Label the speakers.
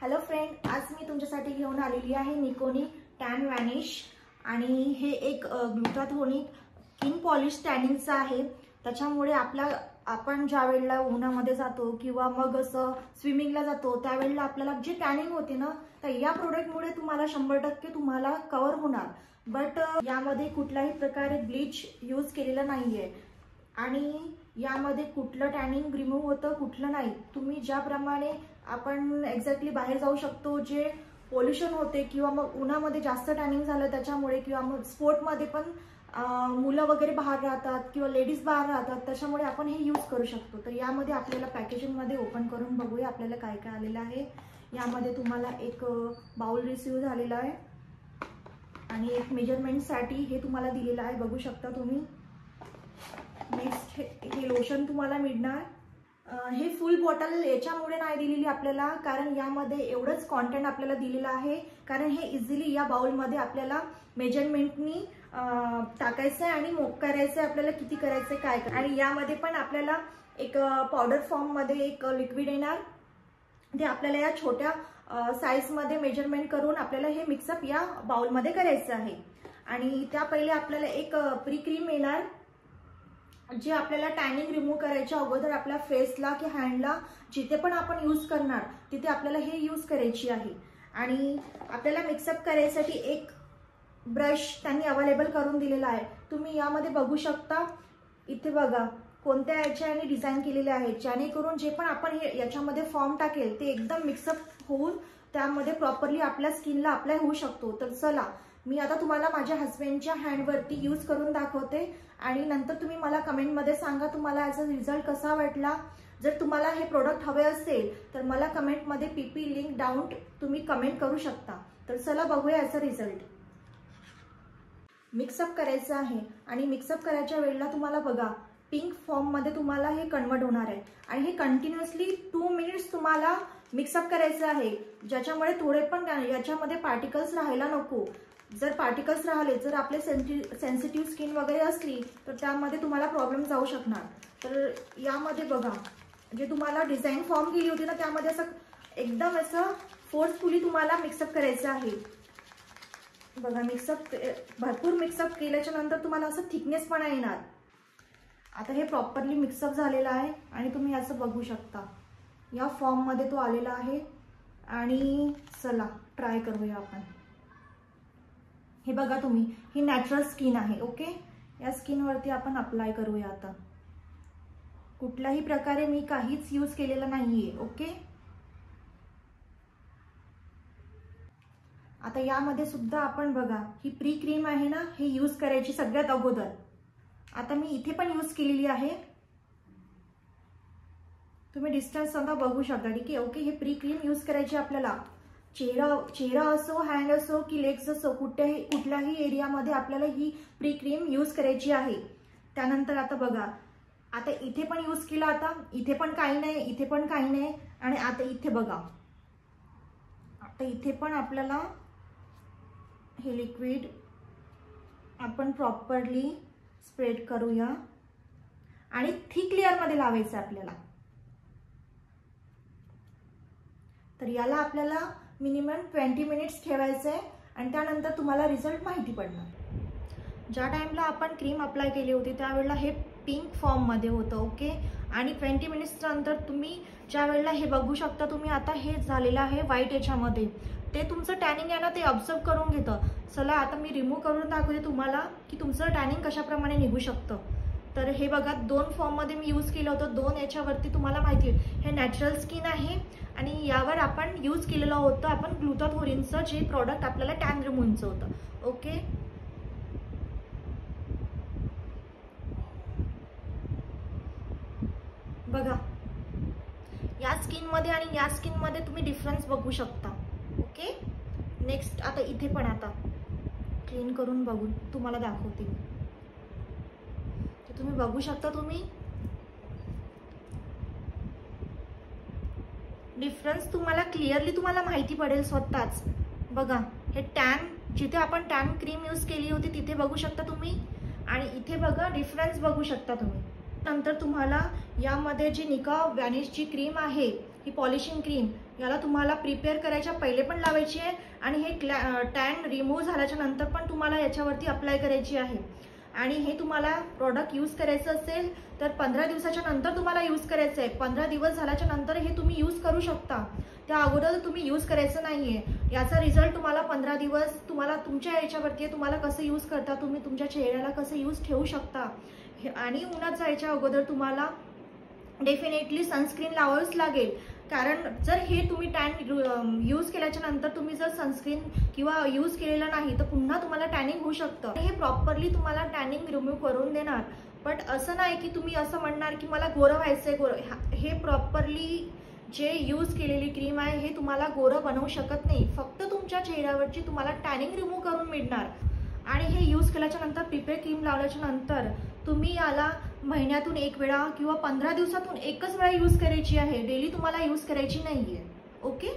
Speaker 1: Hello friend, आज मी तुमच्यासाठी घेऊन आलेली आहे निकोनी टॅन व्हॅनिश आणि हे एक ग्लुटाथोनिक स्किन पॉलिश टॅनिंगचं आहे। त्याच्यामुळे आपण ज्या वेळेला उन्हामध्ये जातो किंवा मग असं स्विमिंगला जातो त्यावेळेला आपल्याला जे टॅनिंग होते ना, तर या प्रोडक्टमुळे तुम्हाला 100% तुम्हाला कव्हर होणार। बट यामध्ये कुठल्याही प्रकारे ब्लीच यूज केलेला नाहीये आणि यामध्ये कुठलं टॅनिंग रिमूव्ह होतं कुठलं नाही। तुम्ही ज्याप्रमाणे आपण एक्झॅक्टली बाहेर जाऊ शकतो, जे पोल्युशन होते किंवा मग उन्हामध्ये जास्त टॅनिंग झालं त्याच्यामुळे किंवा मग स्पोर्टमध्ये पण मुलं वगैरे बाहेर राहतात किंवा लेडीज बाहेर राहतात, त्याच्यामुळे आपण हे यूज करू शकतो। तर यामध्ये आपल्याला पॅकेजिंगमध्ये ओपन करून बघूया आपल्याला काय काय आलेलं आहे। यामध्ये तुम्हाला एक बाउल रिसीव्ह झालेला आहे आणि एक मेजरमेंटसाठी हे तुम्हाला दिलेलं आहे, बघू शकता तुम्ही। नेक्स्ट हे लोशन तुम्हाला मिळणार। हे फुल बॉटल याच्यामुळे नाही दिलेली आपल्याला, कारण यामध्ये एवढंच कंटेंट आपल्याला दिलेलं आहे, कारण हे इझिली या बाउलमध्ये आपल्याला मेजरमेंटनी टाकायचं आहे आणि मोक करायचं आहे, आपल्याला किती करायचं काय। आणि यामध्ये पण आपल्याला एक पावडर फॉर्म मध्ये एक लिक्विड येणार, ते आपल्याला या छोट्या साइज मध्ये मेजरमेंट करून आपल्याला हे मिक्सअप या बाउलमध्ये करायचं आहे। आणि त्या पहिले आपल्याला एक प्री क्रीम येणार, जे आपल्याला टॅनिंग रिमूव्ह करायच्या अगोदर आपल्या फेसला की हँडला जिथे पण आपण यूज करणार तिथे आपल्याला हे यूज करायची आहे। आणि आपल्याला मिक्सअप करायसाठी एक ब्रश त्यांनी अवेलेबल करून दिलेला आहे, तुम्ही यामध्ये बघू शकता। इथे बघा कोणत्या याच्याने डिझाईन केलेले आहे, जेणेकरून जे पण आपण हे याच्यामध्ये फॉर्म टाकेल ते एकदम मिक्सअप होऊन त्यामध्ये प्रॉपरली आपल्या स्किनला अप्लाय होऊ शकतो। तर चला मी आता तुम्हाला माझ्या हस्बंडच्या हँडवरती यूज करून दाखवते आणि नंतर तुम्ही मला कमेंटमध्ये सांगा तुम्हाला याचा रिझल्ट कसा वाटला। जर तुम्हाला हे प्रोडक्ट हवे असेल तर मला कमेंटमध्ये PP लिंक डाऊन तुम्ही कमेंट करू शकता। तर चला बघूया याचा रिझल्ट। मिक्सअप करायचं आहे आणि मिक्सअप करायच्या वेळेला तुम्हाला बघा पिंक फॉर्म मध्ये तुम्हाला हे कन्वर्ट होणार आहे आणि हे कंटिन्युअसली 2 मिनिट्स तुम्हाला मिक्सअप करायचं आहे, ज्याच्यामुळे थोडे पण याच्यामध्ये पार्टिकल्स राहायला नको। जर पार्टिकल्स राहिले, जर आपले सेन्सिटिव्ह स्किन वगैरे असली तर त्यामध्ये तुम्हाला प्रॉब्लेम जाऊ शकणार। तर यामध्ये बघा जे तुम्हाला डिझाईन फॉर्म केली होती ना, त्यामध्ये असं एकदम असं फोर्सफुली तुम्हाला मिक्सअप करायचं आहे। बघा मिक्सअप भरपूर मिक्सअप केल्याच्या नंतर तुम्हाला असं थिकनेस पण येणार। आता हे प्रॉपरली मिक्सअप झालेलं आहे आणि तुम्ही असं बघू शकता या फॉर्म मध्ये तो आलेला आहे। आणि चला ट्राय करूया आपण। हे बघा तुम्ही, ही नॅचरल स्किन आहे, ओके। या स्किन वरती आपण अप्लाय करूया आता। कुठल्याही प्रकारे मी काहीच यूज केलेलं नाहीये, ओके। आता यामध्ये सुद्धा आपण बघा ही प्री क्रीम आहे ना, हे यूज करायची सगळ्यात अगोदर। आता मी इथे पण यूज केलेली आहे, तुम्ही डिस्टन्स सुद्धा बघू शकता, ठीक आहे, ओके। हे प्री क्रीम यूज करायची आपल्याला। चेहरा असो, हँड असो की लेग्स असो, कुठल्याही एरियामध्ये आपल्याला ही प्री क्रीम यूज करायची आहे। त्यानंतर आता बघा, आता इथे पण यूज केला, आता इथे पण काही नाही, इथे पण काही नाही, आणि आता इथे बघा, आता इथे पण आपल्याला हे लिक्विड आपण प्रॉपरली स्प्रेड करूया आणि थिक लेअर मध्ये लावायचं आपल्याला। तर याला आपल्याला मिनिमम 20 मिनिट्स ठेवायचं आहे आणि त्यानंतर तुम्हाला रिझल्ट माहिती पडणार। ज्या टाइमला आपण क्रीम अप्लाय केली होती त्यावेळेला हे पिंक फॉर्म मध्ये होतं, ओके। आणि 20 मिनिट्स नंतर तुम्ही ज्या वेळेला हे बघू शकता तुम्ही, आता हे झालेलं आहे व्हाईट याच्यामध्ये, ते तुमचं टॅनिंग आहे ना ते ऑब्झर्व करून घेतं। चला आता मी रिमूव्ह करून दाखवते तुम्हाला की तुमचं टॅनिंग कशाप्रमाणे निघू शकतं। तर हे बघा 2 फॉर्म मध्ये मी यूज केलं होतं, 2 याच्यावरती तुम्हाला माहिती आहे हे नॅचरल स्किन आहे आणि यावर आपण यूज केलेलं होतं आपण ग्लुटाथोनिनचं जे प्रोडक्ट आपल्याला टॅन रिमूव्हचं होतं, ओके। बघा या स्किन मध्ये आणि या स्किन मध्ये तुम्ही डिफरन्स बघू शकता, ओके। नेक्स्ट आता इथे पण आता क्लीन करून बघून तुम्हाला दाखवते मी, तुम्ही बघू शकता तुम्ही डिफरन्स तुम्हाला क्लिअरली तुम्हाला माहिती पडेल स्वतःच। बघा हे टॅन, जिथे आपण टॅन क्रीम यूज केली होती तिथे बघू शकता तुम्ही, आणि इथे बघा डिफरन्स बघू शकता तुम्ही। नंतर तुम्हाला यामध्ये जी निका व्हॅनिशची क्रीम आहे ही पॉलिशिंग क्रीम, याला तुम्हाला प्रिपेअर करायच्या पहिले पण लावायची आहे आणि हे टॅन रिमूव्ह झाल्याच्या नंतर पण तुम्हाला याच्यावरती अप्लाय करायची आहे. आणि हे तुम्हाला प्रोडक्ट यूज करायचं असेल तर 15 दिवसाच्या नंतर तुम्हाला यूज करायचं आहे. 15 दिवस झाल्याच्या नंतर हे तुम्ही यूज करू शकता, त्या अगोदर तुम्ही यूज करायचं नाहीये. याचा रिझल्ट तुम्हाला 15 दिवस तुम्हाला तुमच्या याच्यावरती आहे, तुम्हाला कसं यूज करता, तुम्ही तुमच्या चेहऱ्याला कसं यूज ठेवू शकता. आणि उन्हात जायच्या अगोदर तुम्हाला डेफिनेटली सनस्क्रीन लावावीच लागेल, कारण जर हे तुम्ही टॅन यूज केल्याच्या नंतर तुम्ही जर सनस्क्रीन किंवा यूज केलेलं नाही तर पुन्हा तुम्हाला टॅनिंग होऊ शकतं. हे प्रॉपरली तुम्हाला टॅनिंग रिमूव्ह करून देणार. बट असं नाही की तुम्ही असं म्हणणार की मला गोरं व्हायचंय गोरं. हे प्रॉपरली जे यूज केलेली क्रीम आहे हे तुम्हाला गोरं बनवू शकत नाही, फक्त तुमच्या चेहऱ्यावरची तुम्हाला टॅनिंग रिमूव्ह करून मिळणार. आणि हे यूज केल्याच्या नंतर प्रिपेअर क्रीम लावल्याच्या नंतर तुम्ही याला महिन्यातून एक वेळा किंवा 15 दिवसातून एकच वेळा यूज करायची आहे, डेली तुम्हाला यूज करायची नाहीये. ओके.